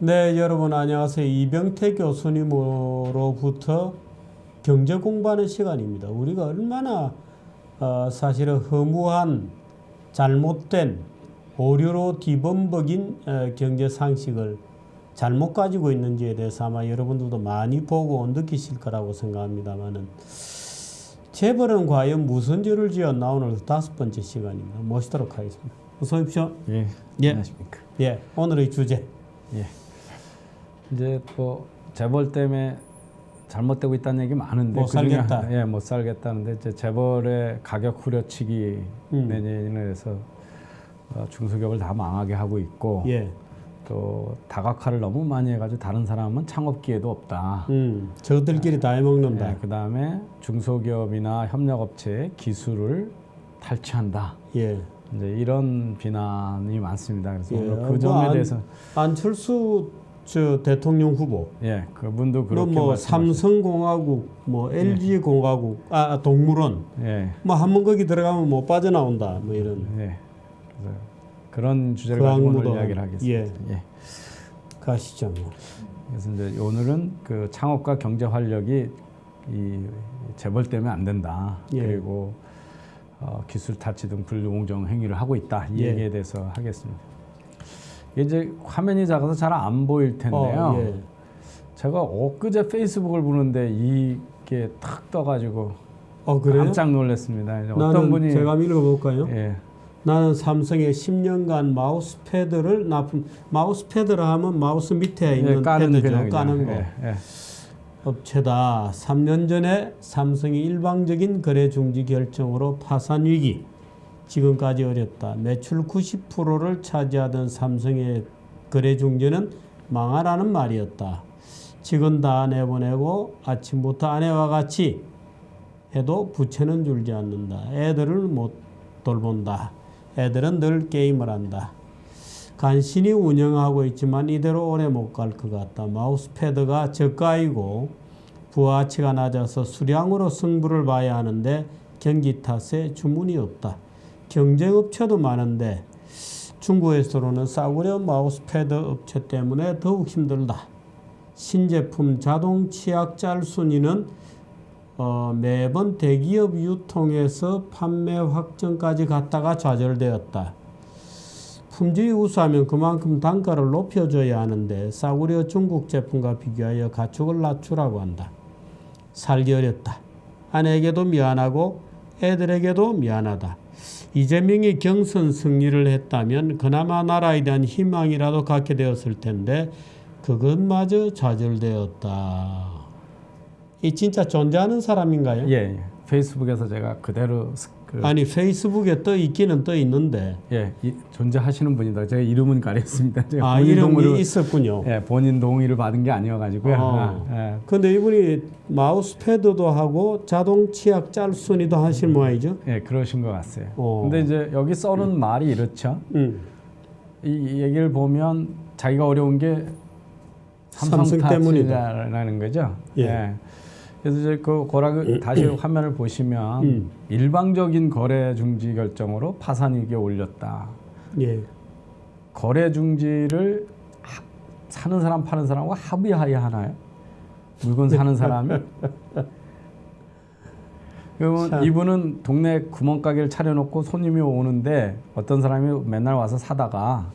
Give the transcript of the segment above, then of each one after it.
네, 여러분 안녕하세요. 이병태 교수님으로부터 경제 공부하는 시간입니다. 우리가 얼마나 사실은 허무한 잘못된 오류로 뒤범벅인 경제 상식을 잘못 가지고 있는지에 대해서 아마 여러분들도 많이 보고 느끼실 거라고 생각합니다만은 재벌은 과연 무슨 죄를 지었나 오늘 5번째 시간입니다. 모시도록 하겠습니다. 어서 오십시오. 예. 안녕하십니까. 예, 오늘의 주제. 예. 이제 뭐 재벌 때문에 잘못되고 있다는 얘기 많은데 못 살겠다. 예, 못 살겠다는데 이제 재벌의 가격 후려치기 내년에 해서 중소기업을 다 망하게 하고 있고 예. 또 다각화를 너무 많이 해가지고 다른 사람은 창업 기회도 없다. 저들끼리 다 해먹는다. 예, 그다음에 중소기업이나 협력업체의 기술을 탈취한다. 예. 이제 이런 비난이 많습니다. 그래서 예. 오늘 그 점에 대해서 안철수 대통령 후보. 예, 그분도 그렇게 뭐 말씀하셨어요. 삼성공화국, 뭐 LG공화국, 동물원. 예, 뭐 한 번 거기 들어가면 못 빠져나온다. 뭐 이런. 예. 그래서 그런 주제를 가지고 오늘 이야기를 하겠습니다. 예. 가시죠. 뭐. 그래서 이제 오늘은 그 창업과 경제 활력이 이 재벌 때문에 안 된다. 예. 그리고 기술 탈취 등 불공정 행위를 하고 있다. 이 예. 얘기에 대해서 하겠습니다. 이제 화면이 작아서 잘 안 보일 텐데요. 예. 제가 엊그제 페이스북을 보는데 이게 탁 떠가지고 그래요? 깜짝 놀랐습니다. 이제 나는 어떤 분이 제가 한번 읽어볼까요? 예, 나는 삼성의 10년간 마우스패드를 마우스패드를 하면 마우스 밑에 있는 패드죠. 까는 거. 예, 예. 업체다. 3년 전에 삼성이 일방적인 거래 중지 결정으로 파산 위기. 지금까지 어렵다. 매출 90%를 차지하던 삼성의 거래 중지는 망하라는 말이었다. 직원 다 내보내고 아침부터 아내와 같이 해도 부채는 줄지 않는다. 애들을 못 돌본다. 애들은 늘 게임을 한다. 간신히 운영하고 있지만 이대로 오래 못 갈 것 같다. 마우스패드가 저가이고 부가가치가 낮아서 수량으로 승부를 봐야 하는데 경기 탓에 주문이 없다. 경쟁업체도 많은데 중국에서는 싸구려 마우스패드 업체 때문에 더욱 힘들다. 신제품 자동 치약 짤 순위는 매번 대기업 유통에서 판매 확정까지 갔다가 좌절되었다. 품질이 우수하면 그만큼 단가를 높여줘야 하는데 싸구려 중국 제품과 비교하여 가축을 낮추라고 한다. 살기 어렵다. 아내에게도 미안하고 애들에게도 미안하다. 이재명이 경선 승리를 했다면 그나마 나라에 대한 희망이라도 갖게 되었을 텐데 그것마저 좌절되었다. 이 진짜 존재하는 사람인가요? 예. 페이스북에서 제가 그대로 아니 페이스북에 떠 있기는 떠 있는데 예, 존재하시는 분이다. 제가 이름은 가렸습니다. 제가 이름이 있었군요. 예, 본인 동의를 받은 게 아니어가지고요. 예. 근데 이분이 마우스패드도 하고 자동 치약 짤 순위도 하실 모양이죠? 예, 그러신 것 같아요. 근데 이제 여기 써놓은 말이 이렇죠. 이 얘기를 보면 자기가 어려운 게 삼성 때문이다라는 거죠. 예. 예. 그래서 이제 그 다시 화면을 보시면 일방적인 거래 중지 결정으로 파산 위기에 올렸다. 예. 거래 중지를 사는 사람 파는 사람과 합의하여 하나요? 물건 사는 사람이? 그러면 이분은 동네 구멍가게를 차려놓고 손님이 오는데 어떤 사람이 맨날 와서 사다가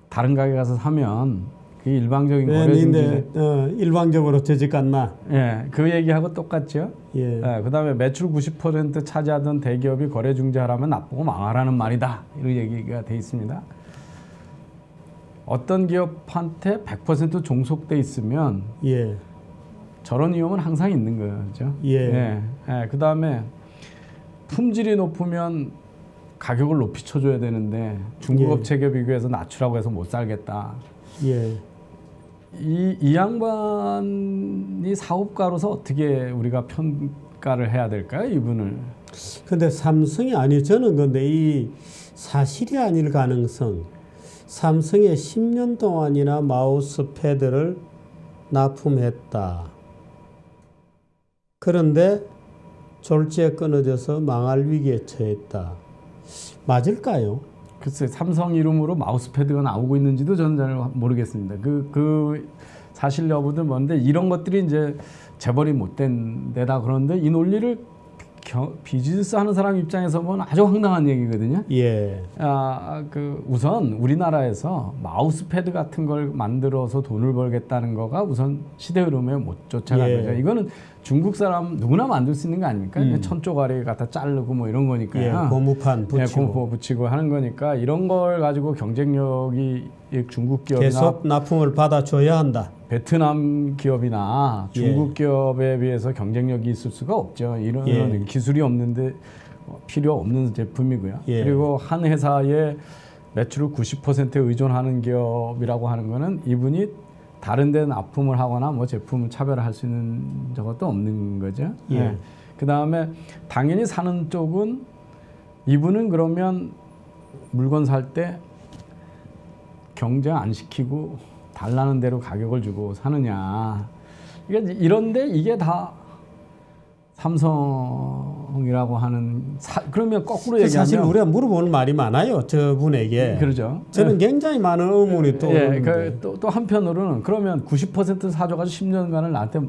다른 가게 가서 사면 그게 일방적인 거래 중지. 일방적으로 재직 갔나? 예, 그 얘기하고 똑같죠. 예. 그다음에 매출 90% 차지하던 대기업이 거래 중지하라면 나쁘고 망하라는 말이다. 이런 얘기가 돼 있습니다. 어떤 기업한테 100% 종속돼 있으면 예. 저런 위험은 항상 있는 거죠. 예. 그다음에 품질이 높으면 가격을 높이 쳐줘야 되는데 중국 업체에 비교해서 낮추라고 해서 못 살겠다. 예. 이 양반이 사업가로서 어떻게 우리가 평가를 해야 될까요, 이분을? 근데 삼성이 아니요. 저는 근데 이 사실이 아닐 가능성. 삼성에 10년 동안이나 마우스패드를 납품했다. 그런데 졸지에 끊어져서 망할 위기에 처했다. 맞을까요? 글쎄 삼성 이름으로 마우스패드가 나오고 있는지도 저는 잘 모르겠습니다. 그 사실 여부든 뭔데 이런 것들이 이제 재벌이 못된 데다 그런데 이 논리를 비즈니스 하는 사람 입장에서 보면 아주 황당한 얘기거든요. 예. 우선 우리나라에서 마우스패드 같은 걸 만들어서 돈을 벌겠다는 거가 우선 시대 흐름에 못 쫓아간 예. 거죠. 이거는 중국 사람 누구나 만들 수 있는 거 아닙니까? 천조가리 갖다 자르고 뭐 이런 거니까요. 예, 고무판 붙이고. 고무판 붙이고 하는 거니까 이런 걸 가지고 경쟁력이 중국 기업이나 계속 납품을 받아줘야 한다. 베트남 기업이나 중국 기업에 비해서 경쟁력이 있을 수가 없죠. 이런 기술이 없는데 필요 없는 제품이고요. 예. 그리고 한 회사의 매출을 90%에 의존하는 기업이라고 하는 거는 이분이 다른 데 납품을 하거나 뭐 제품을 차별화할 수 있는 저것도 없는 거죠. 예. 네. 그다음에 당연히 사는 쪽은 이분은 그러면 물건 살 때 경쟁 안 시키고 달라는 대로 가격을 주고 사느냐. 그러니까 이런데 이게 다 삼성이라고 하는 그러면 거꾸로 얘기하면 사실 우리가 물어보는 말이 많아요. 저분에게. 그러죠. 저는 굉장히 많은 의문이 또 예, 또 한편으로는 그러면 90% 사줘가지고 10년간을 나한테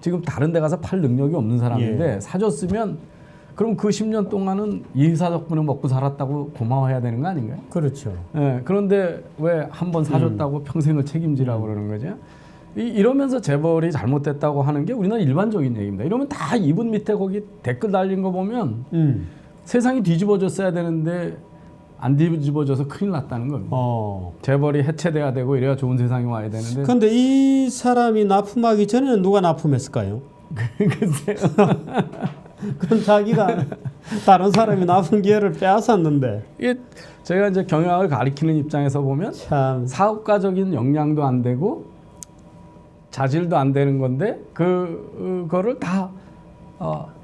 지금 다른 데 가서 팔 능력이 없는 사람인데 사줬으면 그럼 그 10년 동안은 이 회사 덕분에 먹고 살았다고 고마워해야 되는 거 아닌가요? 그렇죠. 예, 그런데 왜 한 번 사줬다고 평생을 책임지라고 그러는 거죠? 이러면서 재벌이 잘못됐다고 하는 게 우리나라 일반적인 얘기입니다. 이러면 다 이분 밑에 거기 댓글 달린 거 보면 세상이 뒤집어졌어야 되는데 안 뒤집어져서 큰일 났다는 겁니다. 재벌이 해체돼야 되고 이래야 좋은 세상이 와야 되는데. 그런데 이 사람이 납품하기 전에는 누가 납품했을까요? 글쎄요. 그건 자기가 다른 사람이 납품 기회를 빼앗았는데. 이게 제가 이제 경영학을 가리키는 입장에서 보면 참 사업가적인 역량도 안 되고 자질도 안 되는 건데 그거를 다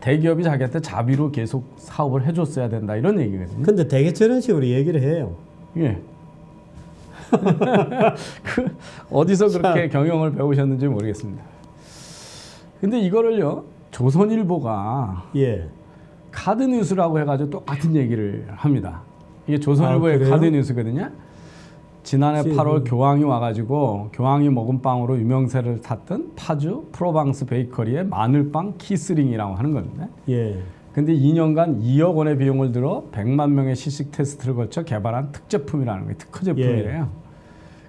대기업이 자기한테 자비로 계속 사업을 해줬어야 된다 이런 얘기거든요. 근데 되게 저런 식으로 얘기를 해요. 예. 어디서 그렇게 경영을 배우셨는지 모르겠습니다. 근데 이거를요 조선일보가 카드뉴스라고 해가지고 똑같은 얘기를 합니다. 이게 조선일보의 카드뉴스거든요. 지난해 8월 교황이 와가지고 교황이 먹은 빵으로 유명세를 탔던 파주 프로방스 베이커리의 마늘빵 키스링이라고 하는 겁니다. 근데 2년간 2억 원의 비용을 들어 100만 명의 시식 테스트를 거쳐 개발한 특제품이라는 거예요. 특허 제품이래요.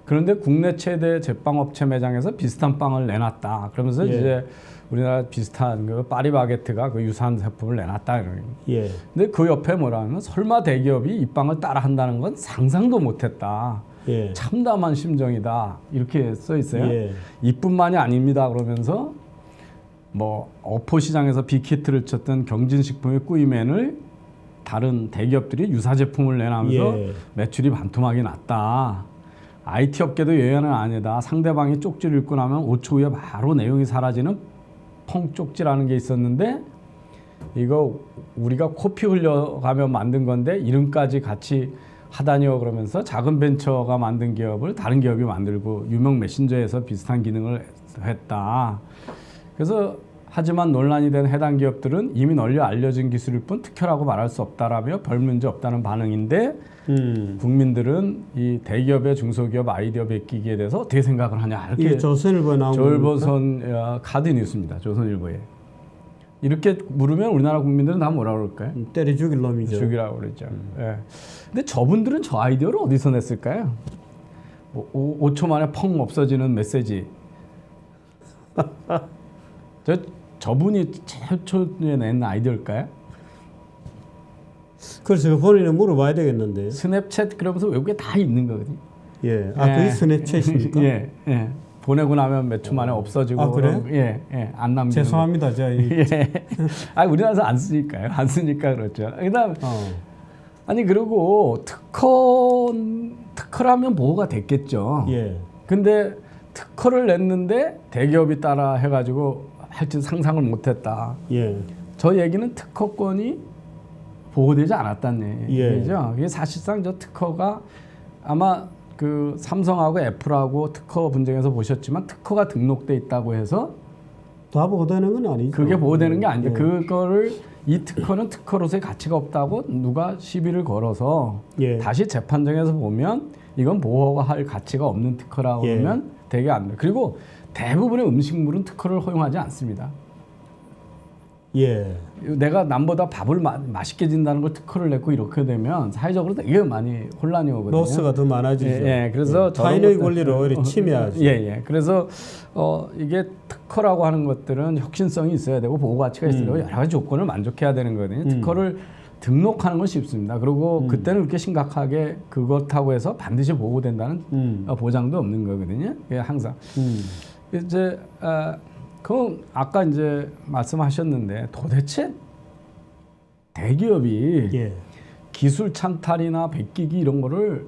그런데 국내 최대 제빵업체 매장에서 비슷한 빵을 내놨다. 그러면서 이제 우리나라 비슷한 그 파리바게트가 그 유사한 제품을 내놨다 이런. 근데 그 옆에 뭐라면 설마 대기업이 이 빵을 따라 한다는 건 상상도 못했다. 참담한 심정이다 이렇게 써 있어요. 이뿐만이 아닙니다. 그러면서 뭐 어포 시장에서 빅히트를 쳤던 경진식품의 꾸이맨을 다른 대기업들이 유사 제품을 내놔면서 매출이 반토막이 났다. IT 업계도 예외는 아니다. 상대방이 쪽지를 읽고 나면 5초 후에 바로 내용이 사라지는 펑 쪽지라는 게 있었는데 이거 우리가 코피 흘려가며 만든 건데 이름까지 같이 하다니요 그러면서 작은 벤처가 만든 기업을 다른 기업이 만들고 유명 메신저에서 비슷한 기능을 했다. 그래서 하지만 논란이 된 해당 기업들은 이미 널리 알려진 기술일 뿐 특허라고 말할 수 없다라며 별 문제 없다는 반응인데 국민들은 이 대기업의 중소기업 아이디어 베끼기에 대해서 어떻게 생각을 하냐 이렇게 이게 조선일보에 나온 조선 카드 뉴스입니다. 조선일보에 이렇게 물으면 우리나라 국민들은 다 뭐라 그럴까요? 때려 죽일 놈이죠. 죽이라고 그러죠. 근데 저분들은 저 아이디어를 어디서 냈을까요? 5초 만에 펑 없어지는 메시지. 저분이 최초에 낸 아이디어일까요? 그래서 본인은 물어봐야 되겠는데. 스냅챗 그러면서 외국에 다 있는 거거든요. 그게 스냅챗입니까? 보내고 나면 몇 초 만에 없어지고. 그래요? 안 남기는. 죄송합니다, 우리나라에서 안 쓰니까요. 안 쓰니까 그렇죠. 그다음 아니 그리고 특허라면 보호가 됐겠죠. 근데 특허를 냈는데 대기업이 따라 해가지고 할지 상상을 못했다. 저 얘기는 특허권이 보호되지 않았다는 얘기죠. 이게 사실상 저 특허가 아마 그 삼성하고 애플하고 특허 분쟁에서 보셨지만 특허가 등록돼 있다고 해서 다 보호되는 건 아니죠. 그게 보호되는 게 아니죠. 그거를 이 특허는 특허로서의 가치가 없다고 누가 시비를 걸어서 예. 다시 재판정에서 보면 이건 보호가 할 가치가 없는 특허라고 예. 하면 되게 안 돼. 그리고 대부분의 음식물은 특허를 허용하지 않습니다. 예. 내가 남보다 밥을 맛있게 진다는 걸 특허를 냈고 이렇게 되면 사회적으로 되게 많이 혼란이 오거든요. 로스가 더 많아지죠. 예, 그래서 타인의 권리를 오히려 침해하죠. 그래서 이게 특허라고 하는 것들은 혁신성이 있어야 되고 보호 가치가 있어야 되고 여러 가지 조건을 만족해야 되는 거거든요. 특허를 등록하는 건 쉽습니다. 그리고 그때는 그렇게 심각하게 그렇다고 해서 반드시 보호된다는 보장도 없는 거거든요. 항상 이제 그럼 아까 이제 말씀하셨는데 도대체 대기업이 예. 기술 창탈이나 베끼기 이런 거를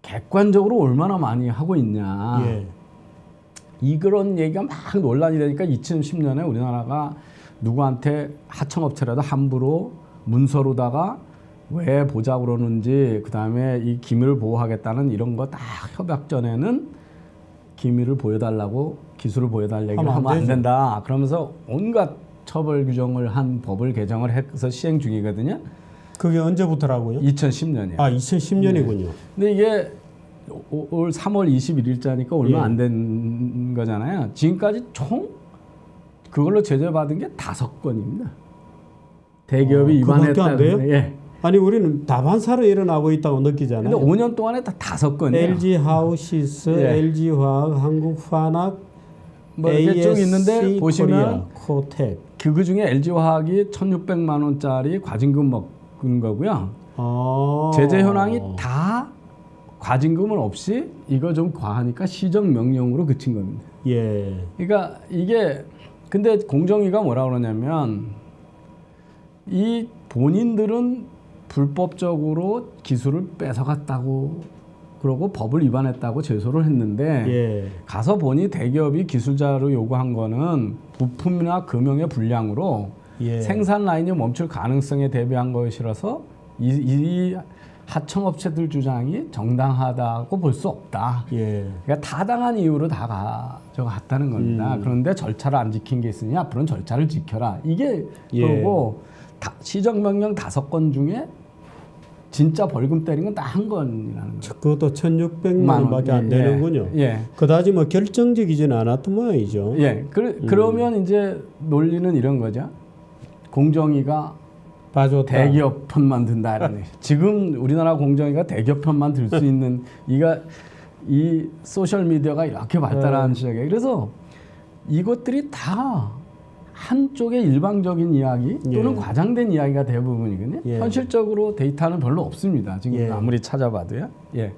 객관적으로 얼마나 많이 하고 있냐. 예. 그런 얘기가 막 논란이 되니까 2010년에 우리나라가 누구한테 하청업체라도 함부로 문서로다가 왜 보자 그러는지 그다음에 이 기밀을 보호하겠다는 이런 거 다 협약 전에는 기밀을 보여달라고 기술을 보여달 얘기를 하면 안 된다. 그러면서 온갖 처벌 규정을 한 법을 개정을 해서 시행 중이거든요. 그게 언제부터라고요? 2010년이요. 2010년이군요. 네. 근데 이게 올 3월 21일자니까 얼마 예. 안 된 거잖아요. 지금까지 총 그걸로 제재받은 게 5건입니다. 대기업이 그거밖에 위반했다. 안 돼요? 예. 아니 우리는 다반사로 일어나고 있다고 느끼잖아요. 근데 5년 동안에 다 5건이에요. LG 하우시스, 예. LG 화학, 한국 화학, 뭐 이렇게 쭉 있는데 ASC 보시면 코리아, 코텍. 그 중에 LG 화학이 1,600만 원짜리 과징금 먹은 거고요. 제재 현황이 다 과징금은 없이 이거 좀 과하니까 시정 명령으로 그친 겁니다. 예. 그러니까 이게 근데 공정위가 뭐라 그러냐면 이 본인들은 불법적으로 기술을 뺏어갔다고 그러고 법을 위반했다고 제소를 했는데 예. 가서 보니 대기업이 기술자로 요구한 거는 부품이나 금형의 불량으로 예. 생산 라인이 멈출 가능성에 대비한 것이라서 이 하청업체들 주장이 정당하다고 볼 수 없다. 예. 그러니까 타당한 이유로 다 가져갔다는 겁니다. 그런데 절차를 안 지킨 게 있으니 앞으로는 절차를 지켜라. 이게 예. 그거고 시정명령 5건 중에 진짜 벌금 때린 건 딱 한 건이라는 거죠. 그것도 1,600만 원밖에 안 되는군요. 예. 그다지 뭐 결정적이지는 않았던 모양이죠. 예. 그러면 이제 논리는 이런 거죠. 공정위가 봐줬다. 대기업 편만 든다 이런 얘기. 지금 우리나라 공정위가 대기업 편만 들 수 있는 이 소셜 미디어가 이렇게 발달한 시절에 그래서 이것들이 다 한쪽의 일방적인 이야기 또는 예. 과장된 이야기가 대부분이거든요. 예. 현실적으로 데이터는 별로 없습니다. 지금 예. 아무리 찾아봐도요. 예.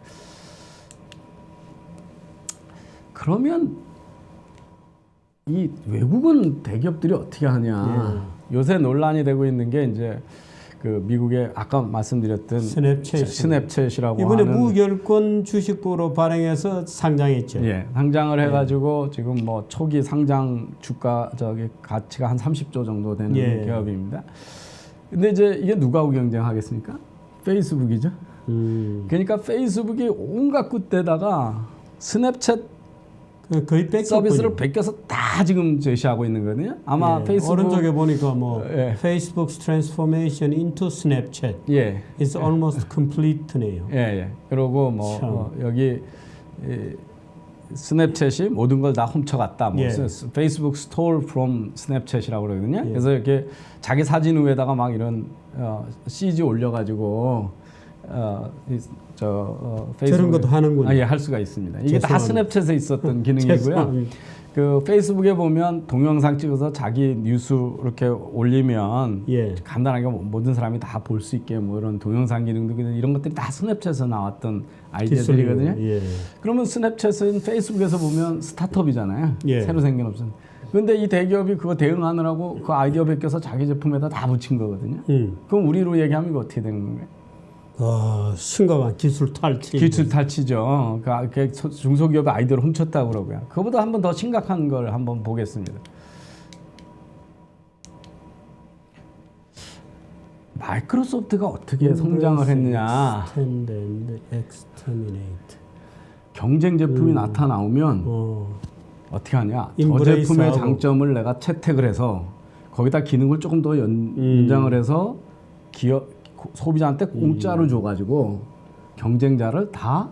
그러면 이 외국은 대기업들이 어떻게 하냐? 요새 논란이 되고 있는 게 이제 그 미국의 아까 말씀드렸던 스냅챗이라고 이번에 하는 무결권 주식으로 발행해서 상장했죠. 예, 상장을 해가지고 지금 뭐 초기 상장 주가 가치가 한 30조 정도 되는 기업입니다. 근데 이제 이게 누구하고 경쟁하겠습니까? 페이스북이죠. 그러니까 페이스북이 온갖 끝에다가 스냅챗 거의 뺏겼군요. 서비스를 베껴서 다 지금 제시하고 있는 거거든요. 아마 페이스북 오른쪽에 보니까 뭐 Facebook's transformation into Snapchat is almost complete네요. 그리고 뭐 여기 스냅챗이 모든 걸 다 훔쳐갔다. 뭐 페이스북 stole from Snapchat이라고 그러거든요. 그래서 이렇게 자기 사진 위에다가 막 이런 CG 올려가지고 페이스북 저런 것도 하는군요. 할 수가 있습니다. 이게 다 스냅챗에 있었던 기능이고요. 그 페이스북에 보면 동영상 찍어서 자기 뉴스 이렇게 올리면 간단하게 모든 사람이 다 볼 수 있게 뭐 이런 동영상 기능도 이런 것들이 다 스냅챗에서 나왔던 아이디어들이거든요. 그러면 스냅챗은 페이스북에서 보면 스타트업이잖아요. 새로 생긴 업체. 그런데 이 대기업이 그거 대응하느라고 그 아이디어 베껴서 자기 제품에다 다 붙인 거거든요. 그럼 우리로 얘기하면 이거 어떻게 되는 건가요? 심각한 기술 탈취. 기술 탈취죠. 그 중소기업의 아이디어를 훔쳤다고 그러고요. 그거보다 한 번 더 심각한 걸 한번 보겠습니다. 마이크로소프트가 어떻게 성장을 했느냐. 경쟁 제품이 나타나오면 어떻게 하냐. 저 제품의 장점을 내가 채택을 해서 거기다 기능을 조금 더 연장을 해서 소비자한테 공짜로 줘가지고 경쟁자를 다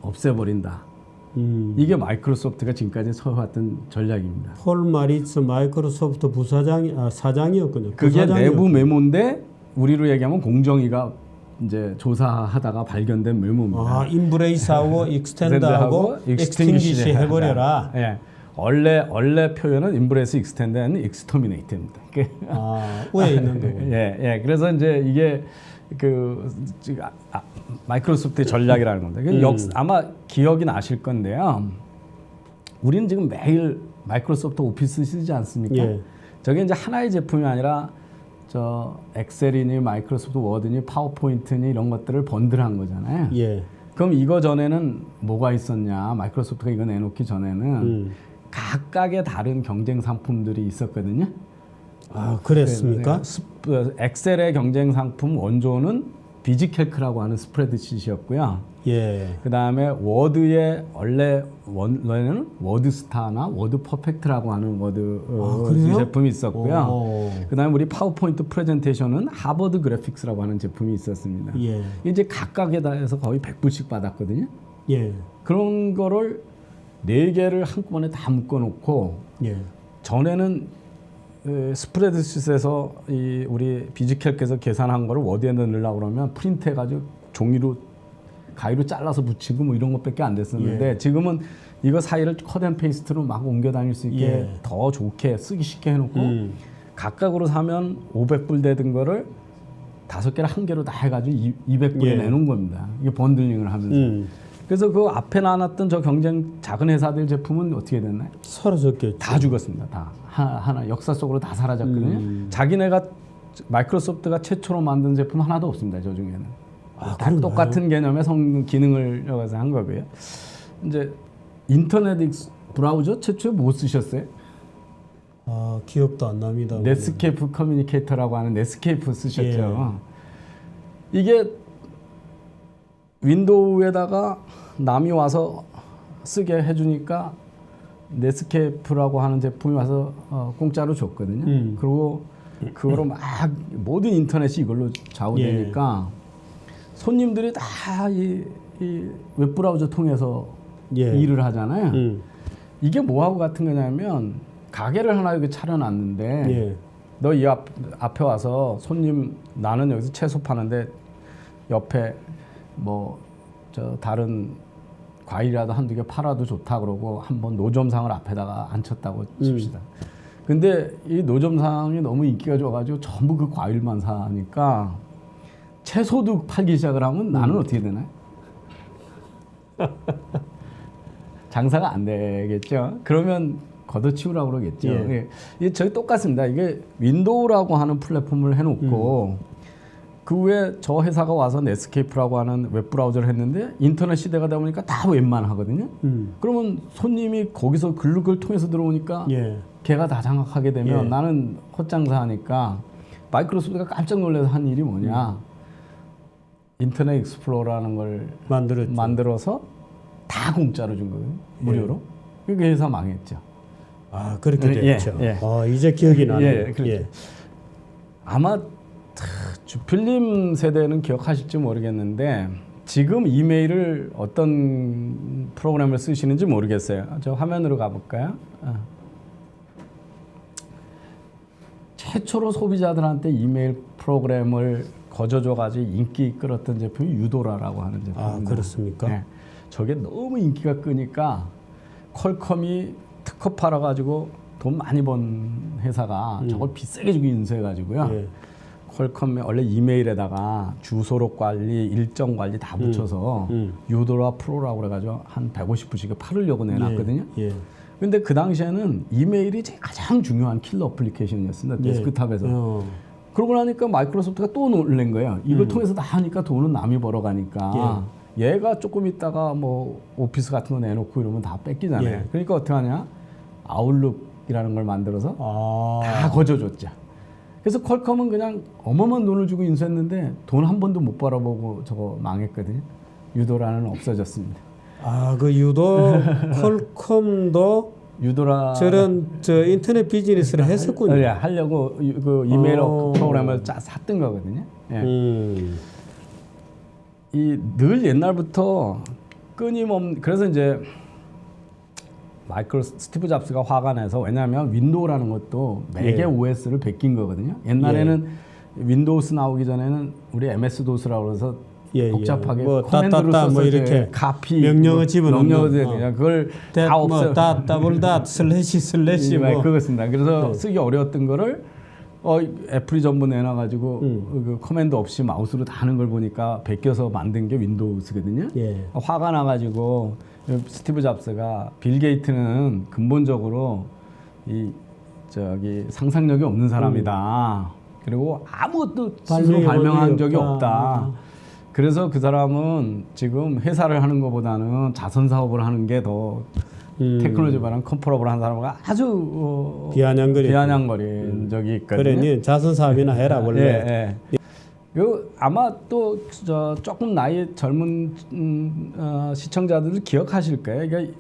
없애버린다. 이게 마이크로소프트가 지금까지 서해왔던 전략입니다. 폴 마리츠 마이크로소프트 사장이었군요. 그게 내부 메모인데 우리로 얘기하면 공정위가 이제 조사하다가 발견된 메모입니다. 인브레이스하고 익스텐드하고 익스팅기시 해버려라. 예. 원래 표현은 인브레이스 익스텐드 앤 익스터미네이트입니다. 왜 있는 거고? 예. 그래서 이제 이게 마이크로소프트의 전략이라는 겁니다. 아마 기억이 나실 건데요. 우리는 지금 매일 마이크로소프트 오피스 쓰지 않습니까? 예. 저게 이제 하나의 제품이 아니라 저 엑셀이니 마이크로소프트 워드니 파워포인트니 이런 것들을 번들한 거잖아요. 예. 그럼 이거 전에는 뭐가 있었냐? 마이크로소프트가 이거 내놓기 전에는 각각의 다른 경쟁 상품들이 있었거든요. 그랬습니까? 엑셀의 경쟁 상품 원조는 비지캘크라고 하는 스프레드시트였고요. 예. 그 다음에 워드의 원래는 워드스타나 워드 퍼펙트라고 하는 워드 제품이 있었고요. 그 다음에 우리 파워포인트 프레젠테이션은 하버드 그래픽스라고 하는 제품이 있었습니다. 예. 이제 각각에다 해서 거의 100불씩 받았거든요. 예. 그런 거를 4개를 한꺼번에 다 묶어놓고 예. 전에는 스프레드시트에서 우리 비지캘크에서 계산한 거를 워드에 넣으려고 그러면 프린트해가지고 종이로 가위로 잘라서 붙이고 뭐 이런 것밖에 안 됐었는데 예. 지금은 이거 사이를 컷앤페이스트로 막 옮겨 다닐 수 있게 예. 더 좋게 쓰기 쉽게 해놓고 각각으로 사면 500불 되던 거를 5개를 한 개로 다 해가지고 200불에 예. 내놓은 겁니다. 이게 번들링을 하면서. 그래서 그 앞에 나눴던 저 경쟁 작은 회사들 제품은 어떻게 됐나요? 사라졌겠죠. 다 죽었습니다. 다 하나 역사 속으로 다 사라졌거든요. 자기네가 마이크로소프트가 최초로 만든 제품 하나도 없습니다. 저 중에는 다 그런가요? 똑같은 개념의 성능 기능을 여기서 한 거고요. 이제 인터넷 브라우저 최초에 뭐 쓰셨어요? 기억도 안 납니다. 넷스케이프 커뮤니케이터라고 하는 넷스케이프 쓰셨죠. 이게 윈도우에다가 남이 와서 쓰게 해주니까 넷스케이프라고 하는 제품이 와서 공짜로 줬거든요. 그리고 그거로 막 모든 인터넷이 이걸로 좌우되니까 손님들이 다 이 웹브라우저 통해서 일을 하잖아요. 이게 뭐하고 같은 거냐면 가게를 하나 여기 차려놨는데 너 이 앞에 와서 손님 나는 여기서 채소 파는데 옆에 뭐 저 다른 과일이라도 한두 개 팔아도 좋다 그러고 한번 노점상을 앞에다가 앉혔다고 칩시다. 근데 이 노점상이 너무 인기가 좋아가지고 전부 그 과일만 사니까 채소도 팔기 시작을 하면 나는 어떻게 되나요? 장사가 안 되겠죠. 그러면 걷어치우라고 그러겠죠. 이게 저희 똑같습니다. 이게 윈도우라고 하는 플랫폼을 해놓고 그 후에 저 회사가 와서 넷스케이프라고 하는 웹브라우저를 했는데 인터넷 시대가 되다 보니까 다 웹만 하거든요. 그러면 손님이 거기서 그걸 통해서 들어오니까 걔가 다 장악하게 되면 나는 헛장사하니까 마이크로소프트가 깜짝 놀라서 한 일이 뭐냐. 인터넷 익스플로러라는 걸 만들어서 다 공짜로 준 거예요. 무료로. 그 회사 망했죠. 그렇게 됐죠. 이제 기억이 나네요. 아마 주필님 세대는 기억하실지 모르겠는데 지금 이메일을 어떤 프로그램을 쓰시는지 모르겠어요. 저 화면으로 가볼까요? 최초로 소비자들한테 이메일 프로그램을 거저줘가지고 인기 끌었던 제품이 유도라라고 하는 제품입니다. 그렇습니까? 네. 저게 너무 인기가 끄니까 퀄컴이 특허 팔아가지고 돈 많이 번 회사가 저걸 비싸게 주고 인수해가지고요. 퀄컴이 원래 이메일에다가 주소록 관리, 일정 관리 다 붙여서 유도라 프로라고 그래가지고 한 150불씩 팔으려고 내놨거든요. 근데 그 당시에는 이메일이 가장 중요한 킬러 어플리케이션이었습니다. 데스크탑에서. 그러고 나니까 마이크로소프트가 또 놀란 거예요. 이걸 통해서 다 하니까 돈은 남이 벌어가니까 얘가 조금 있다가 뭐 오피스 같은 거 내놓고 이러면 다 뺏기잖아요. 그러니까 어떻게 하냐? 아웃룩이라는 걸 만들어서 다 거저줬죠. 그래서 퀄컴은 그냥 어마어마한 돈을 주고 인수했는데 돈 한 번도 못 벌어보고 저거 망했거든요. 유도라는 없어졌습니다. 그 유도 퀄컴도 유도라 저런 저 인터넷 비즈니스를 했었군요. 예, 하려고 그 이메일 프로그램을 샀던 거거든요. 예. 이 늘 옛날부터 끊임없는 그래서 이제 스티브 잡스가 화가 나서 왜냐하면 윈도우라는 것도 매개 OS를 베낀 거거든요. 옛날에는 윈도우스 나오기 전에는 우리 MS 도스라고 해서 복잡하게 뭐 커맨드로 써서 뭐 이렇게 카피 명령어 집어넣는 그냥 그걸 다 없애 더블 슬래시 뭐 그렇습니다. 그래서 쓰기 어려웠던 거를 애플이 전부 내놔가지고 그 커맨드 없이 마우스로 다 하는 걸 보니까 베껴서 만든 게 윈도우스거든요. 화가 나가지고 스티브 잡스가 빌 게이트는 근본적으로 이 상상력이 없는 사람이다. 그리고 아무것도 스스로 발명한 적이 없다. 그래서 그 사람은 지금 회사를 하는 것보다는 자선 사업을 하는 게 더 테크놀로지 발전 컴포러블한 사람과 아주 비아냥거린 적이 있거든요. 그러니 자선 사업이나 해라 원래. 아마 또 조금 나이 젊은 시청자들은 기억하실 거예요. 그러니까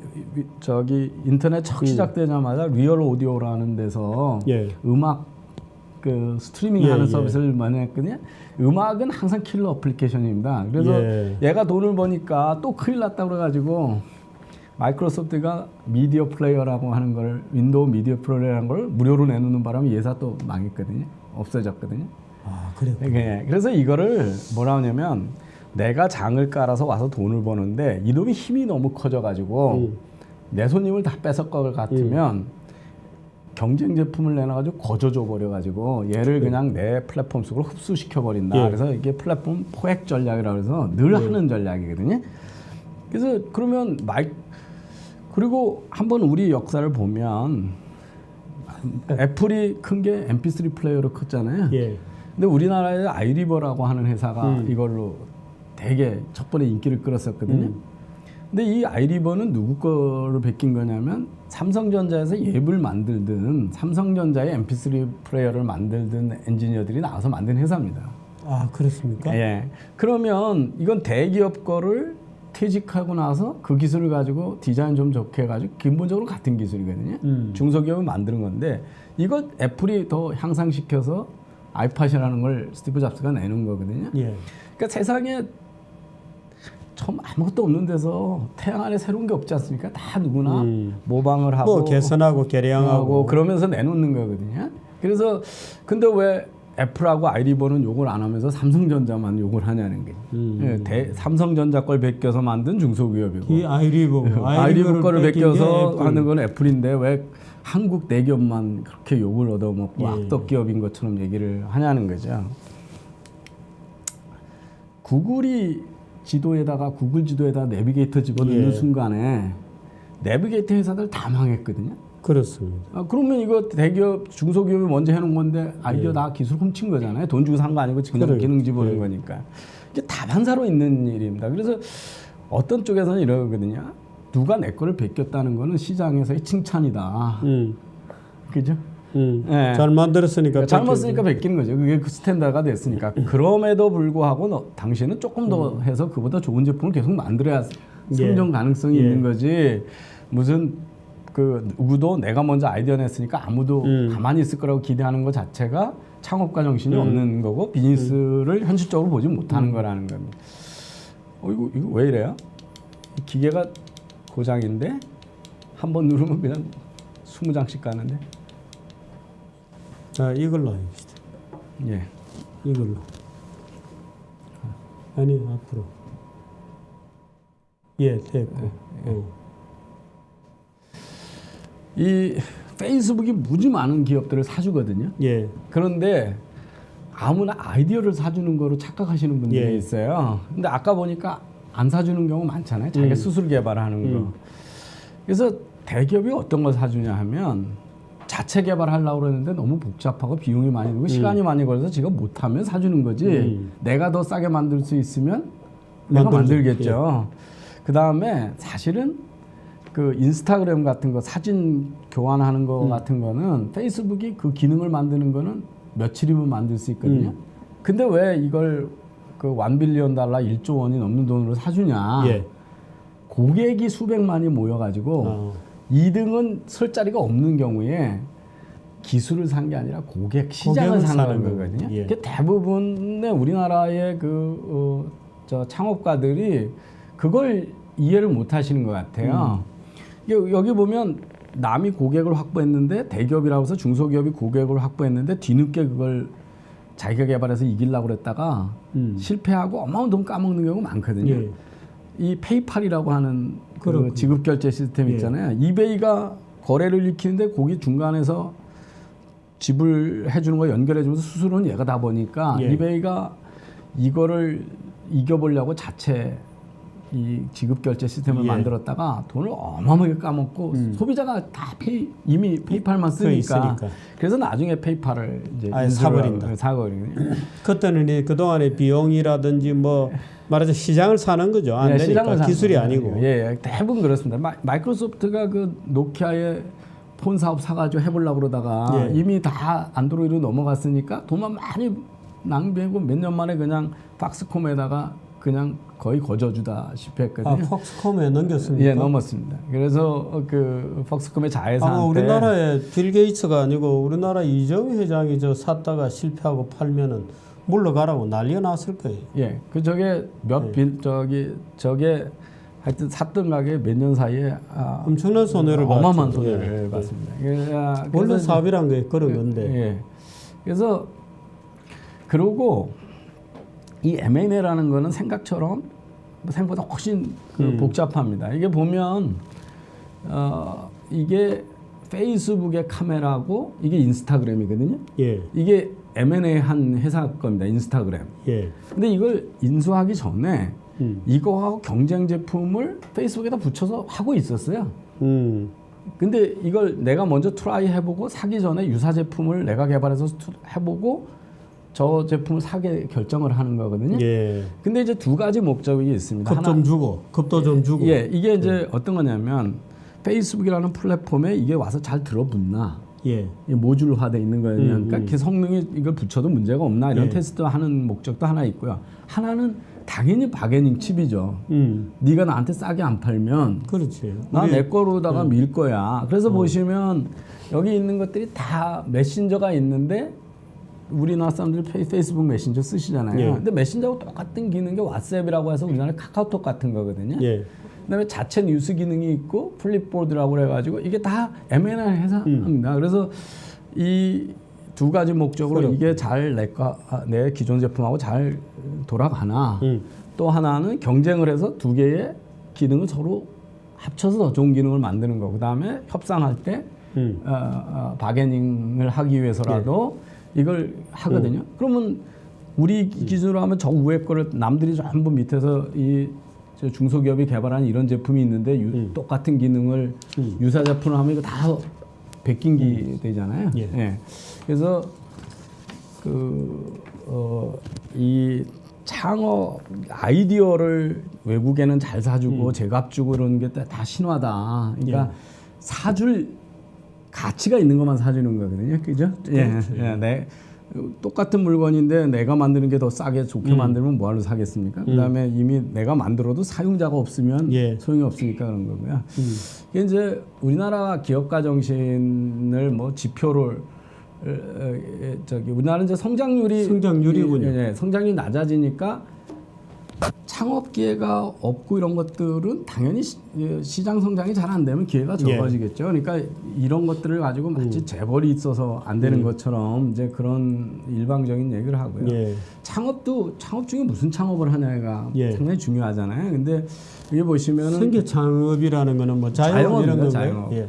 인터넷 처음 시작되자마자 리얼 오디오라는 데서 음악 그 스트리밍하는 서비스를 마련했거든요. 음악은 항상 킬러 어플리케이션입니다. 그래서 얘가 돈을 버니까 또 큰일 났다 그래가지고 마이크로소프트가 미디어 플레이어라고 하는 걸 윈도우 미디어 플레이어라는 걸 무료로 내놓는 바람에 얘사 또 망했거든요. 없어졌거든요. 그래요. 그래서 이거를 뭐라 하냐면 내가 장을 깔아서 와서 돈을 버는데 이놈이 힘이 너무 커져가지고 내 손님을 다 뺏을 것 같으면 경쟁 제품을 내놔가지고 거저줘 버려가지고 얘를 그냥 내 플랫폼 속으로 흡수시켜 버린다. 그래서 이게 플랫폼 포획 전략이라고 해서 늘 하는 전략이거든요. 그래서 그러면 그리고 한번 우리 역사를 보면 애플이 큰 게 MP3 플레이어로 컸잖아요. 근데 우리나라에 아이리버라고 하는 회사가 이걸로 되게 첫 번에 인기를 끌었었거든요. 근데 이 아이리버는 누구 거를 베낀 거냐면 삼성전자에서 앱을 만들든 삼성전자의 MP3 플레이어를 만들든 엔지니어들이 나와서 만든 회사입니다. 그렇습니까? 그러면 이건 대기업 거를 퇴직하고 나서 그 기술을 가지고 디자인 좀 좋게 해가지고 기본적으로 같은 기술이거든요. 중소기업이 만드는 건데 이걸 애플이 더 향상시켜서 아이팟이라는 걸 스티브 잡스가 내는 거거든요. 그러니까 세상에 처음 아무것도 없는 데서 태양 안에 새로운 게 없지 않습니까? 다 누구나 모방을 하고 뭐 개선하고 개량하고 그러면서 내놓는 거거든요. 그래서 근데 왜 애플하고 아이리버는 욕을 안 하면서 삼성전자만 욕을 하냐는 게 삼성전자 걸 베껴서 만든 중소기업이고 이 아이리버 거를 베껴서 하는 건 애플인데 왜 한국 대기업만 그렇게 욕을 얻어먹고 악덕 기업인 것처럼 얘기를 하냐는 거죠. 구글 지도에다 내비게이터 집어넣는 순간에 내비게이터 회사들 다 망했거든요. 그렇습니다. 그러면 이거 대기업, 중소기업이 먼저 해놓은 건데 아이디어 다 기술 훔친 거잖아요. 돈 주고 산 거 아니고 그냥 기능 집어넣은 거니까. 이게 다반사로 있는 일입니다. 그래서 어떤 쪽에서는 이러거든요. 누가 내 거를 베꼈다는 거는 시장에서의 칭찬이다. 그죠? 잘 만들었으니까 잘못쓰니까 베끼는 거죠. 그게 그 스탠다드가 됐으니까. 그럼에도 불구하고 당신은 조금 더 해서 그보다 좋은 제품을 계속 만들어야 생존 가능성이 있는 거지. 무슨 누구도 내가 먼저 아이디어 냈으니까 아무도 가만히 있을 거라고 기대하는 것 자체가 창업가 정신이 없는 거고 비즈니스를 현실적으로 보지 못하는 거라는 겁니다. 이거 왜 이래요? 이 기계가 고장인데 한 번 누르면 그냥 20장씩 가는데. 이걸로 합시다. 이걸로. 아니 앞으로. 됐고. 이 페이스북이 무지 많은 기업들을 사주거든요. 그런데 아무나 아이디어를 사주는 거로 착각하시는 분들이 있어요. 근데 아까 보니까 안 사주는 경우 많잖아요. 자기가 스스로 개발하는 거. 그래서 대기업이 어떤 걸 사주냐 하면 자체 개발하려고 그러는데 너무 복잡하고 비용이 많이 들고 시간이 많이 걸려서 지가 못하면 사주는 거지. 내가 더 싸게 만들 수 있으면 내가 만들겠죠. 그 다음에 사실은 그 인스타그램 같은 거 사진 교환하는 거 같은 거는 페이스북이 그 기능을 만드는 거는 며칠이면 만들 수 있거든요. 근데 왜 이걸 그 $1 빌리언 1조 원이 넘는 돈으로 사주냐. 고객이 수백만이 모여가지고 2등은 설 자리가 없는 경우에 기술을 산 게 아니라 고객 시장을 사는 거거든요. 예. 대부분의 우리나라의 저 창업가들이 그걸 이해를 못 하시는 것 같아요. 여기 보면 남이 고객을 확보했는데 대기업이라고 해서 중소기업이 고객을 확보했는데 뒤늦게 그걸 자기가 개발해서 이기려고 그랬다가 실패하고 어마어마한 돈 까먹는 경우가 많거든요. 예. 이 페이팔이라고 하는 그 그렇군요. 지급 결제 시스템 있잖아요. 이베이가 거래를 일으키는데 거기 중간에서 지불해 주는 거 연결해 주면서 수수료는 얘가 다 보니까 예. 이베이가 이거를 이겨보려고 자체 이 지급 결제 시스템을 예. 만들었다가 돈을 어마어마하게 까먹고 소비자가 다 이미 페이팔만 쓰니까 그래서 나중에 페이팔을 이제 아예 사버린다. 사버리거든요. 그때는 그동안의 비용이라든지 뭐 말하자면 시장을 사는 거죠. 안 되니까 기술이 아니고. 예, 대부분 그렇습니다. 마이크로소프트가 그 노키아의 폰 사업 사가지고 해보려고 그러다가 예. 이미 다 안드로이드로 넘어갔으니까 돈만 많이 낭비하고 몇 년 만에 그냥 팍스콤에다가 그냥 거의 거저주다시피 했거든요. 팍스콤에 넘겼습니까? 예, 넘었습니다. 그래서 그 팍스콤의 자회사한테 우리나라에 빌 게이츠가 아니고 우리나라 이정희 회장이 저 샀다가 실패하고 팔면은 물러가라고 난리가 났을 거예요. 예, 그 저게 저게 하여튼 샀던 가게 몇 년 사이에 엄청난 손해를 어마어마한 봤죠. 손해를 예. 봤습니다. 원래 사업이란 게 그런 건데. 예. 그래서 그러고 이 M&A라는 거는 생각처럼 생각보다 훨씬 복잡합니다. 이게 보면 이게 페이스북의 카메라고 이게 인스타그램이거든요. 예. 이게 M&A 한 회사 겁니다. 인스타그램. 예. 근데 이걸 인수하기 전에 이거하고 경쟁 제품을 페이스북에다 붙여서 하고 있었어요. 근데 이걸 내가 먼저 트라이 해보고 사기 전에 유사 제품을 내가 개발해서 해보고 저 제품을 사게 결정을 하는 거거든요. 예. 근데 이제 두 가지 목적이 있습니다. 급 좀 주고, 급도 좀 주고. 예, 이게 이제 어떤 거냐면 페이스북이라는 플랫폼에 이게 와서 잘 들어붙나. 예. 모듈화돼 있는 거예요. 그러니까 그 성능이 이걸 붙여도 문제가 없나 이런 예. 테스트하는 목적도 하나 있고요. 하나는 당연히 바게닝 칩이죠. 네가 나한테 싸게 안 팔면 그렇지. 나 내 거로다가 밀 거야. 그래서 보시면 여기 있는 것들이 다 메신저가 있는데 우리나라 사람들이 페이스북 메신저 쓰시잖아요. 예. 근데 메신저하고 똑같은 기능이 왓츠앱이라고 해서 우리나라 카카오톡 같은 거거든요. 예. 그다음에 자체 뉴스 기능이 있고 플립보드라고 해가지고 이게 다 M&A 회사입니다. 그래서 이 두 가지 목적으로 이게 잘 내 기존 제품하고 잘 돌아가나 또 하나는 경쟁을 해서 두 개의 기능을 서로 합쳐서 더 좋은 기능을 만드는 거. 그다음에 협상할 때 바게닝을 하기 위해서라도 이걸 하거든요. 그러면 우리 기준으로 하면 저 위에 거를 남들이 전부 밑에서 이 중소기업이 개발한 이런 제품이 있는데 똑같은 기능을 유사 제품을 하면 이거 다 베낀기 되잖아요. 예. 예. 그래서 이 창업 아이디어를 외국에는 잘 사주고 제값 주고 그러는 게 다 신화다. 그러니까 사줄 가치가 있는 것만 사주는 거거든요. 그죠? 예. 네. 똑같은 물건인데 내가 만드는 게 더 싸게 좋게 만들면 뭐하러 사겠습니까? 그다음에 이미 내가 만들어도 사용자가 없으면 소용이 없으니까 그런 거고요. 이게 이제 우리나라 기업가 정신을 뭐 지표를 우리나라는 이제 성장률이군요. 예, 성장률이 낮아지니까 창업 기회가 없고 이런 것들은 당연히 시장 성장이 잘 안 되면 기회가 적어지겠죠. 그러니까 이런 것들을 가지고 마치 재벌이 있어서 안 되는 것처럼 이제 그런 일방적인 얘기를 하고요. 창업 중에 무슨 창업을 하냐가 상당히 중요하잖아요. 근데 여기 보시면은 생계 창업이라는 거는 뭐 자영업 이런 건가요? 자영업.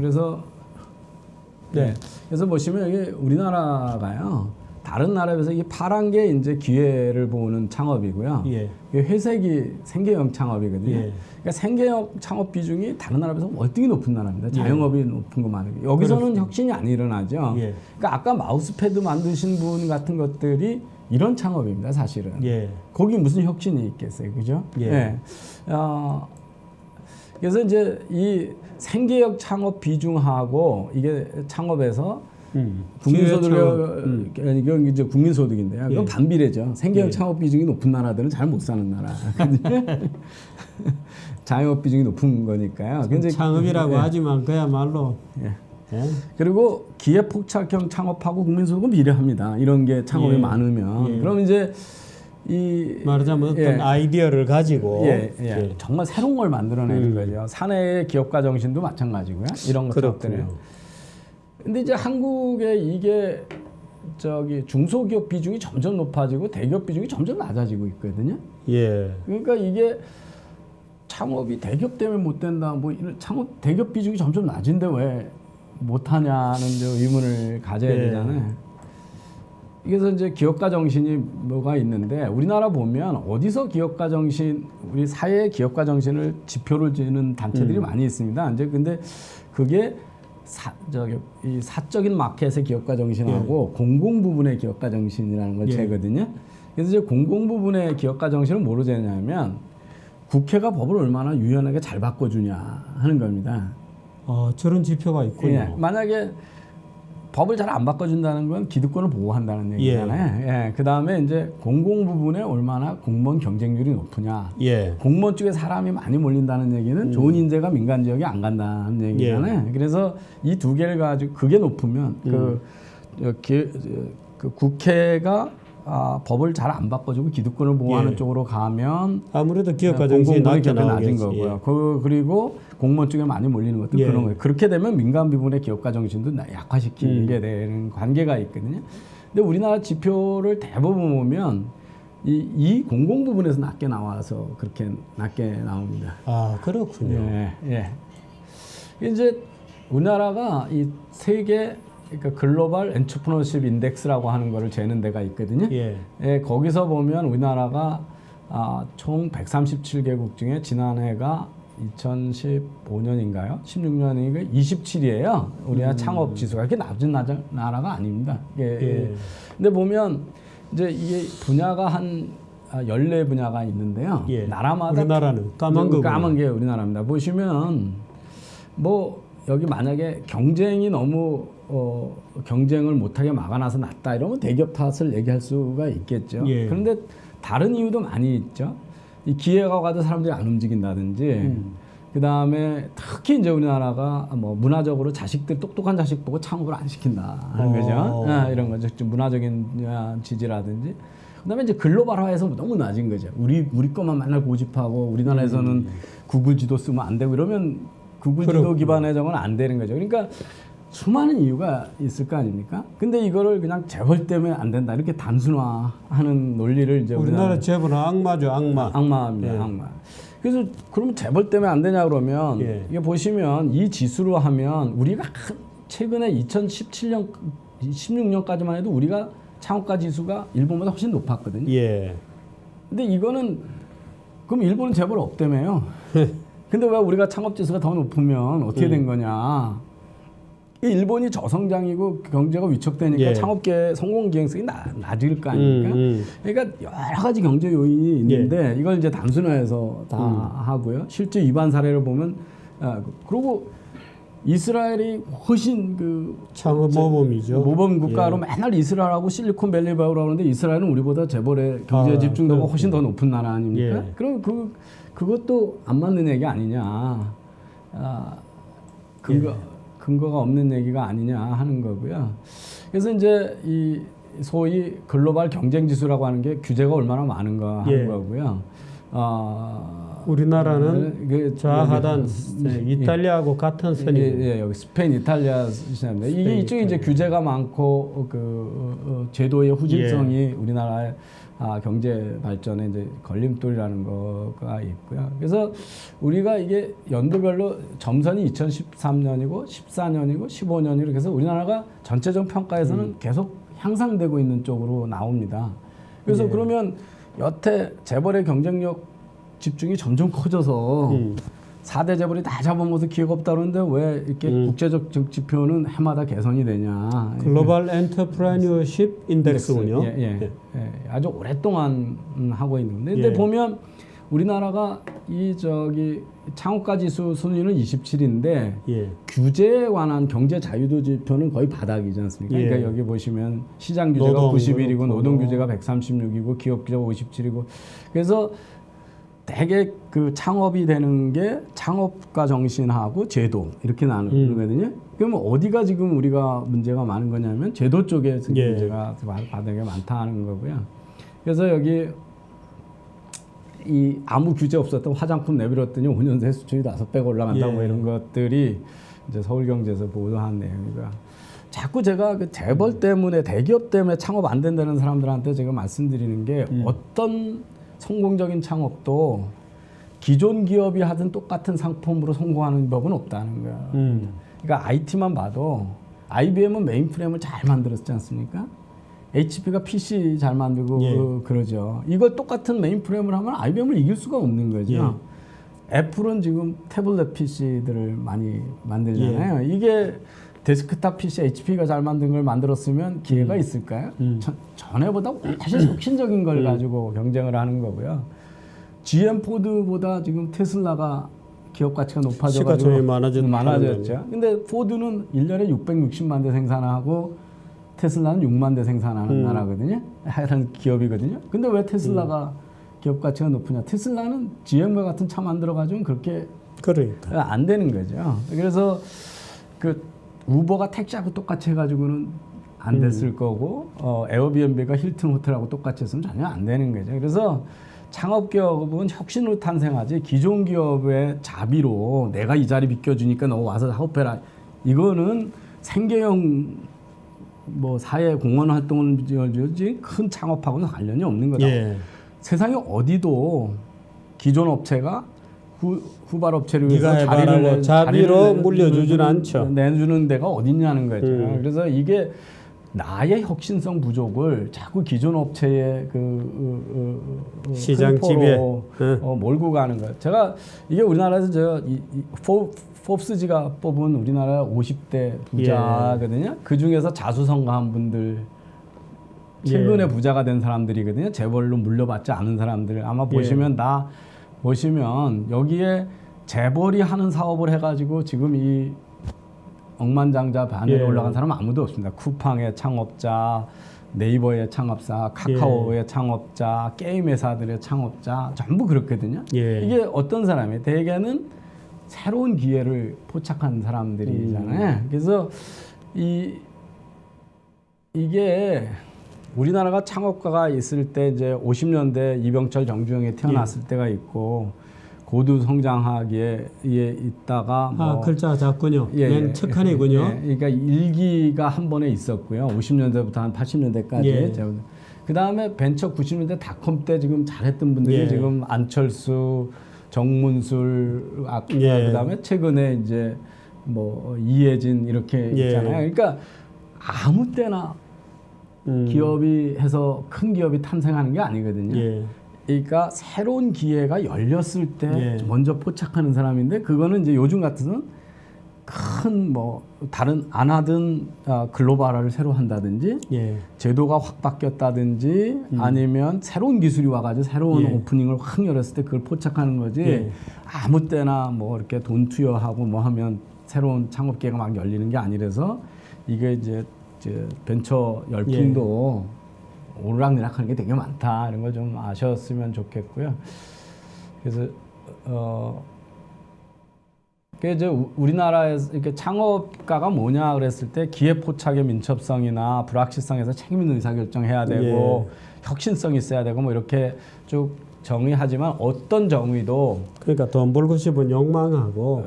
그래서 보시면 이게 우리나라가요. 다른 나라에 비해서 이 파란 게 이제 기회를 보는 창업이고요. 이게 회색이 생계형 창업이거든요. 그러니까 생계형 창업 비중이 다른 나라에 비해서 월등히 높은 나라입니다. 자영업이 높은 것만. 여기서는 혁신이 안 일어나죠. 그러니까 아까 마우스패드 만드신 분 같은 것들이 이런 창업입니다, 사실은. 거기 무슨 혁신이 있겠어요, 그죠? 그래서 이제 이 생계형 창업 비중하고 이게 창업에서 이건 이제 국민소득인데요. 그건 예. 반비례죠. 생계형 예. 창업 비중이 높은 나라들은 잘 못 사는 나라. 자영업 비중이 높은 거니까요. 창업이라고 예. 하지만 그야말로 예. 예. 그리고 기회 폭착형 창업하고 국민소득은 비례합니다. 이런 게 창업이 예. 많으면 예. 그럼 이제 이 말하자면 어떤 예. 아이디어를 가지고 예. 정말 새로운 걸 만들어내는 거죠. 사내의 기업가 정신도 마찬가지고요. 이런 것들을. 그렇군요. 근데 이제 한국에 이게 중소기업 비중이 점점 높아지고 대기업 비중이 점점 낮아지고 있거든요. 예. 그러니까 이게 창업이 대기업 때문에 못 된다. 뭐 이런 창업 대기업 비중이 점점 낮은데 왜 못하냐는 이제 의문을 가져야 예. 되잖아요. 그래서 이제 기업가 정신이 뭐가 있는데 우리나라 보면 어디서 기업가 정신, 우리 사회의 기업가 정신을 지표를 지는 단체들이 많이 있습니다. 이제 근데 그게 이 사적인 마켓의 기업가 정신하고 공공 부분의 기업가 정신이라는 걸 재거든요. 그래서 이제 공공 부분의 기업가 정신을 뭐로 재냐면 국회가 법을 얼마나 유연하게 잘 바꿔주냐 하는 겁니다. 저런 지표가 있군요. 예, 만약에 법을 잘 안 바꿔준다는 건 기득권을 보호한다는 얘기잖아요. 예, 그 다음에 이제 공공 부분에 얼마나 공무원 경쟁률이 높으냐. 예. 공무원 쪽에 사람이 많이 몰린다는 얘기는 좋은 인재가 민간 지역에 안 간다는 얘기잖아요. 그래서 이 두 개를 가지고 그게 높으면 그 국회가 법을 잘 안 바꿔주고 기득권을 보호하는 쪽으로 가면 아무래도 기업가 정신이 낮게 낮은 나오겠지. 거고요. 그리고 공무원 쪽에 많이 몰리는 것도 그런 거예요. 그렇게 되면 민간 부분의 기업가 정신도 약화시키게 되는 관계가 있거든요. 근데 우리나라 지표를 대부분 보면 이 공공 부분에서 낮게 나와서 그렇게 낮게 나옵니다. 그렇군요. 예. 이제 우리나라가 이 세계 그러니까 글로벌 엔터프리너십 인덱스라고 하는 거를 재는 데가 있거든요. 예, 거기서 보면 우리나라가 총 137개국 중에 지난해가 2015년인가요? 16년인가 27이에요. 우리나라 창업 지수가 그렇게 낮은 나라가 아닙니다. 근데 보면 이제 이게 분야가 한 14분야가 있는데요. 나라마다 우리나라는 까만 게 우리나라입니다. 보시면 뭐 여기 만약에 경쟁이 너무 경쟁을 못하게 막아놔서 낮다 이러면 대기업 탓을 얘기할 수가 있겠죠. 그런데 다른 이유도 많이 있죠. 이 기회가 가도 사람들이 안 움직인다든지, 그 다음에 특히 이제 우리나라가 뭐 문화적으로 똑똑한 자식 보고 창업을 안 시킨다 하는 거죠. 이런 거죠. 좀 문화적인 지지라든지. 그다음에 이제 글로벌화해서 너무 낮은 거죠. 우리 것만 맨날 고집하고 우리나라에서는 구글 지도 쓰면 안 되고 이러면 구글 지도 기반의 정은 안 되는 거죠. 그러니까 수많은 이유가 있을 거 아닙니까? 근데 이거를 그냥 재벌 때문에 안 된다 이렇게 단순화하는 논리를 이제 우리나라 재벌은 악마죠, 악마. 악마입니다, 악마. 그래서 그러면 재벌 때문에 안 되냐 그러면 이게 보시면 이 지수로 하면 우리가 최근에 2017년, 16년까지만 해도 우리가 창업가 지수가 일본보다 훨씬 높았거든요. 근데 이거는 그럼 일본은 재벌 없다며요. 근데 왜 우리가 창업 지수가 더 높으면 어떻게 된 거냐? 일본이 저성장이고 경제가 위축되니까 창업계 성공 기행성이 낮을 거 아닙니까? 그러니까 여러 가지 경제 요인이 있는데 이걸 이제 단순화해서 다 하고요. 실제 위반 사례를 보면 그리고 이스라엘이 훨씬 창업 모범이죠. 모범 국가로 맨날 이스라엘하고 실리콘밸리 배우라고 하는데 이스라엘은 우리보다 재벌의 경제 집중도가 훨씬 더 높은 나라 아닙니까? 그럼 그것도 안 맞는 얘기 아니냐? 근거가 없는 얘기가 아니냐 하는 거고요. 그래서 이제 이 소위 글로벌 경쟁 지수라고 하는 게 규제가 얼마나 많은가 하는 거고요. 우리나라는 좌하단 이탈리아하고 같은 선이에요. 여기 스페인, 이탈리아 시장인데 이게 이쪽에 이제 규제가 많고 제도의 후진성이 우리나라의 경제 발전에 이제 걸림돌이라는 거가 있고요. 그래서 우리가 이게 연도별로 점선이 2013년이고 14년이고 15년이고 그래서 우리나라가 전체적 평가에서는 계속 향상되고 있는 쪽으로 나옵니다. 그래서 그러면 여태 재벌의 경쟁력 집중이 점점 커져서 4대 재벌이 다 잡아먹어서 기회가 없다 그러는데 왜 이렇게 국제적 지표는 해마다 개선이 되냐. 글로벌 엔터프라이너십 인덱스군요. 아주 오랫동안 하고 있는데 근데 보면 우리나라가 이 창업가 지수 순위는 27인데 예. 규제에 관한 경제 자유도 지표는 거의 바닥이지 않습니까? 예. 그러니까 여기 보시면 시장 규제가 노동 91이고 노동 규제가 136이고 기업 규제가 57이고 그래서 되게 그 창업이 되는 게 창업가 정신하고 제도 이렇게 나누거든요. 그러면 어디가 지금 우리가 문제가 많은 거냐면 제도 쪽에 예. 문제가 바닥에 많다는 거고요. 그래서 여기 이 아무 규제 없었던 화장품 내밀었더니 5년 새 수출이 5배가 올라간다고 뭐 이런 것들이 이제 서울경제에서 보도한 내용이고요. 자꾸 제가 그 재벌 때문에 대기업 때문에 창업 안 된다는 사람들한테 제가 말씀드리는 게 어떤 성공적인 창업도 기존 기업이 하던 똑같은 상품으로 성공하는 법은 없다는 거예요. 그러니까 IT만 봐도 IBM은 메인프레임을 잘 만들었지 않습니까? HP가 PC 잘 만들고 그러죠. 이걸 똑같은 메인프레임을 하면 IBM을 이길 수가 없는 거죠. 애플은 지금 태블릿 PC들을 많이 만들잖아요. 이게 데스크탑 PC HP가 잘 만든 걸 만들었으면 기회가 있을까요? 전에보다 훨씬 혁신적인 걸 가지고 경쟁을 하는 거고요. GM 포드보다 지금 테슬라가 기업 가치가 높아져가지고 많아졌죠. 근데 포드는 1년에 660만 대 생산하고 테슬라는 6만 대 생산하는 나라거든요. 하여튼 기업이거든요. 근데 왜 테슬라가 기업 가치가 높으냐? 테슬라는 GM과 같은 차 만들어가지고 그렇게 그러니까 안 되는 거죠. 그래서 그 우버가 택시하고 똑같이 해가지고는 안 됐을 거고 에어비앤비가 힐튼 호텔하고 똑같이 했으면 전혀 안 되는 거죠. 그래서 창업기업은 혁신으로 탄생하지 기존 기업의 자비로 내가 이 자리 비껴주니까 너 와서 사업해라. 이거는 생계형 뭐 사회 공헌 활동을 지어주지 큰 창업하고는 관련이 없는 거다. 세상에 어디도 기존 업체가 후발 업체를 위해서 자비로 물려주진 않죠. 내주는 데가 어딨냐는 거죠. 그래서 이게 나의 혁신성 부족을 자꾸 기존 업체의 시장 지배 몰고 가는 거예요. 제가 이게 우리나라에서 포브스지가 뽑은 우리나라 50대 부자거든요. 그 중에서 자수성가한 분들 최근에 부자가 된 사람들이거든요. 재벌로 물려받지 않은 사람들 아마 보시면 여기에 재벌이 하는 사업을 해가지고 지금 이 억만장자 반열에 올라간 사람은 아무도 없습니다. 쿠팡의 창업자, 네이버의 창업자, 카카오의 창업자, 게임 회사들의 창업자 전부 그렇거든요. 이게 어떤 사람이에요? 대개는 새로운 기회를 포착한 사람들이잖아요. 그래서 이게 우리나라가 창업가가 있을 때 이제 50년대 이병철, 정주영이 태어났을 때가 있고 고도 성장하기에 있다가 글자 작군요. 맨 첫칸이군요. 그러니까 일기가 한 번에 있었고요. 50년대부터 한 80년대까지. 그 다음에 벤처 90년대 닷컴 때 지금 잘했던 분들이 지금 안철수, 정문술, 그 다음에 최근에 이제 뭐 이혜진 이렇게 있잖아요. 그러니까 아무 때나 기업이 해서 큰 기업이 탄생하는 게 아니거든요. 그러니까 새로운 기회가 열렸을 때 먼저 포착하는 사람인데 그거는 이제 요즘 같은 큰 뭐 다른 안 하던 글로벌화를 새로 한다든지 제도가 확 바뀌었다든지 아니면 새로운 기술이 와가지고 새로운 오프닝을 확 열었을 때 그걸 포착하는 거지 아무 때나 뭐 이렇게 돈 투여하고 뭐 하면 새로운 창업 기회가 막 열리는 게 아니라서 이게 이제 벤처 열풍도 오르락내락하는 게 되게 많다 이런 걸 좀 아셨으면 좋겠고요. 그래서 이제 우리나라에서 이렇게 창업가가 뭐냐 그랬을 때 기회 포착의 민첩성이나 불확실성에서 책임 있는 의사결정해야 되고 혁신성이 있어야 되고 뭐 이렇게 쭉 정의하지만 어떤 정의도 그러니까 돈 벌고 싶은 욕망하고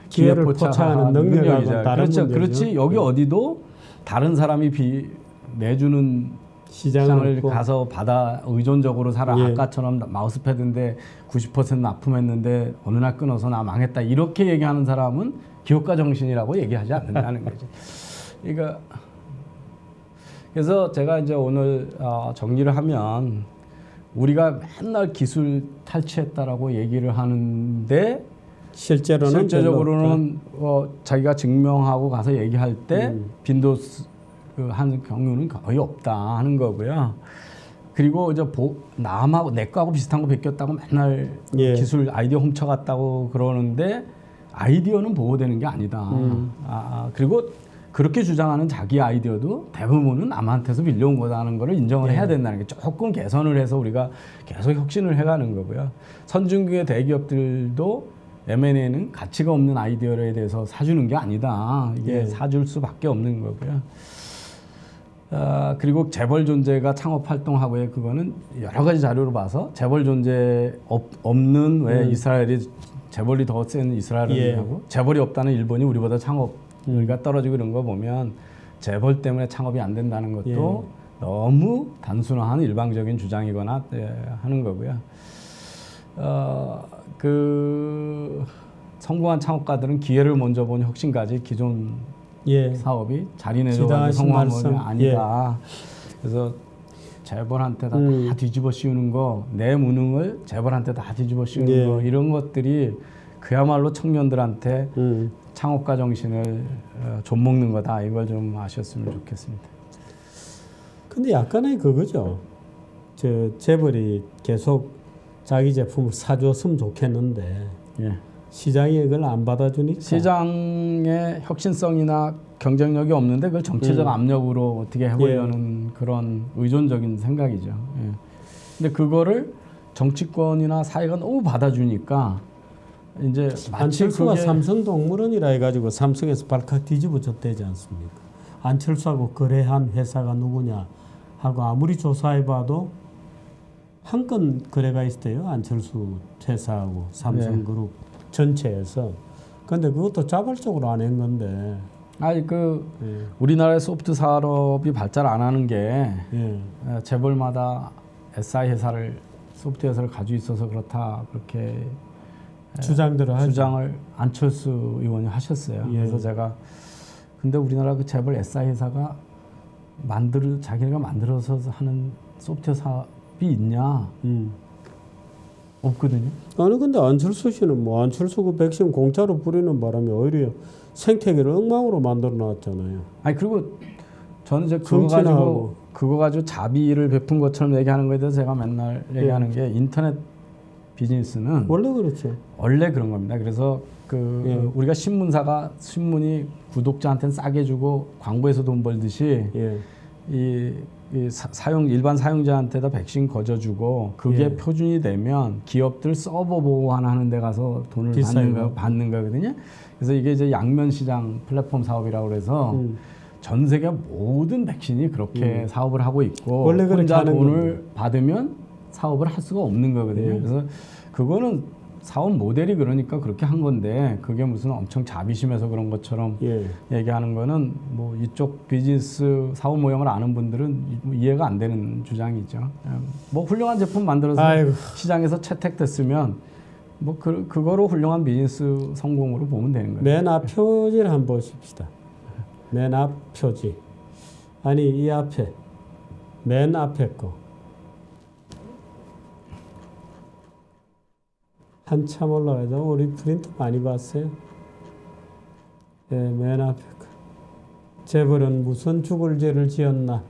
기회를 포착하는 능력하고 다른 문제죠. 그렇지 여기 어디도 다른 사람이 내주는 시장을 가서 받아 의존적으로 살아. 아까처럼 마우스패드인데 90% 납품했는데 어느 날 끊어서 나 망했다. 이렇게 얘기하는 사람은 기업가 정신이라고 얘기하지 않는다는 거죠. 그러니까 그래서 제가 이제 오늘 정리를 하면 우리가 맨날 기술 탈취했다라고 얘기를 하는데 실제적으로는 자기가 증명하고 가서 얘기할 때 빈도 한 경우는 거의 없다 하는 거고요. 그리고 이제 남하고 내 거하고 비슷한 거 베꼈다고 맨날 예. 기술 아이디어 훔쳐갔다고 그러는데 아이디어는 보호되는 게 아니다. 그리고 그렇게 주장하는 자기 아이디어도 대부분은 남한테서 밀려온 거다는 거를 인정을 해야 된다는 게 조금 개선을 해서 우리가 계속 혁신을 해가는 거고요. 선진국의 대기업들도 M&A는 가치가 없는 아이디어에 대해서 사주는 게 아니다. 이게 사줄 수밖에 없는 거고요. 그리고 재벌 존재가 창업 활동하고의 그거는 여러 가지 자료로 봐서 재벌 존재 없는 왜 이스라엘이 재벌이 더 센 이스라엘하고 재벌이 없다는 일본이 우리보다 창업률이 떨어지고 이런 거 보면 재벌 때문에 창업이 안 된다는 것도 너무 단순한 일방적인 주장이거나 하는 거고요. 그 성공한 창업가들은 기회를 먼저 본 혁신까지 기존 사업이 자리 내려가는 성공한 건 아니다. 그래서 재벌한테 다 뒤집어 씌우는 거, 내 무능을 재벌한테 다 뒤집어 씌우는 거 이런 것들이 그야말로 청년들한테 창업가 정신을 좀먹는 거다. 이걸 좀 아셨으면 좋겠습니다. 근데 약간의 그거죠. 재벌이 계속 자기 제품을 사줬으면 좋겠는데 시장이 그걸 안 받아주니까 시장의 혁신성이나 경쟁력이 없는데 그걸 정치적 압력으로 어떻게 해보려는 그런 의존적인 생각이죠. 근데 그거를 정치권이나 사회가 너무 받아주니까 이제 안철수가 삼성동물원이라 해가지고 삼성에서 발칵 뒤집어졌다지 않습니까? 안철수하고 거래한 회사가 누구냐 하고 아무리 조사해봐도 한 건 거래가 있어요. 안철수 회사하고 삼성그룹 전체에서. 근데 그것도 자발적으로 안 한 건데. 우리나라의 소프트 산업이 발달 안 하는 게 재벌마다 SI 회사를 소프트 회사를 가지고 있어서 그렇다 그렇게 주장을 안철수 의원이 하셨어요. 그래서 제가 근데 우리나라 그 재벌 SI 회사가 자기네가 만들어서 하는 소프트웨어 사업이 있냐? 없거든요. 아니 근데 안철수 씨는 안철수 그 백신 공짜로 뿌리는 바람에 오히려 생태계를 엉망으로 만들어 놨잖아요. 그리고 저는 이제 그거 가지고 자비를 베푼 것처럼 얘기하는 거에 대해서 제가 맨날 얘기하는 게 인터넷 비즈니스는 원래 그렇죠. 원래 그런 겁니다. 그래서 우리가 신문이 구독자한테는 싸게 주고 광고에서 돈 벌듯이 일반 사용자한테다 백신 거저주고 그게 표준이 되면 기업들 서버 보완하는 데 가서 돈을 받는 거거든요. 그래서 이게 이제 양면 시장 플랫폼 사업이라고 그래서 전 세계 모든 백신이 그렇게 사업을 하고 있고 원래 혼자 돈을 받으면 사업을 할 수가 없는 거거든요. 그래서 그거는 사업 모델이 그러니까 그렇게 한 건데 그게 무슨 엄청 자비심에서 그런 것처럼 얘기하는 거는 뭐 이쪽 비즈니스 사업 모형을 아는 분들은 이해가 안 되는 주장이죠. 뭐 훌륭한 제품 만들어서 시장에서 채택됐으면 뭐 그거로 훌륭한 비즈니스 성공으로 보면 되는 거예요. 맨 앞 표지를 한번 보십시다. 맨 앞 표지. 아니 이 앞에 맨 앞에 거. 한참 올라가죠. 우리 프린트 많이 봤어요. 맨 앞에 거. 재벌은 무슨 죽을 죄를 지었나.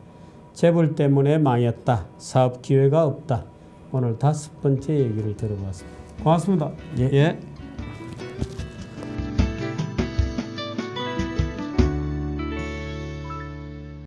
재벌 때문에 망했다. 사업 기회가 없다. 오늘 5번째 얘기를 들어봤습니다. 고맙습니다. 예.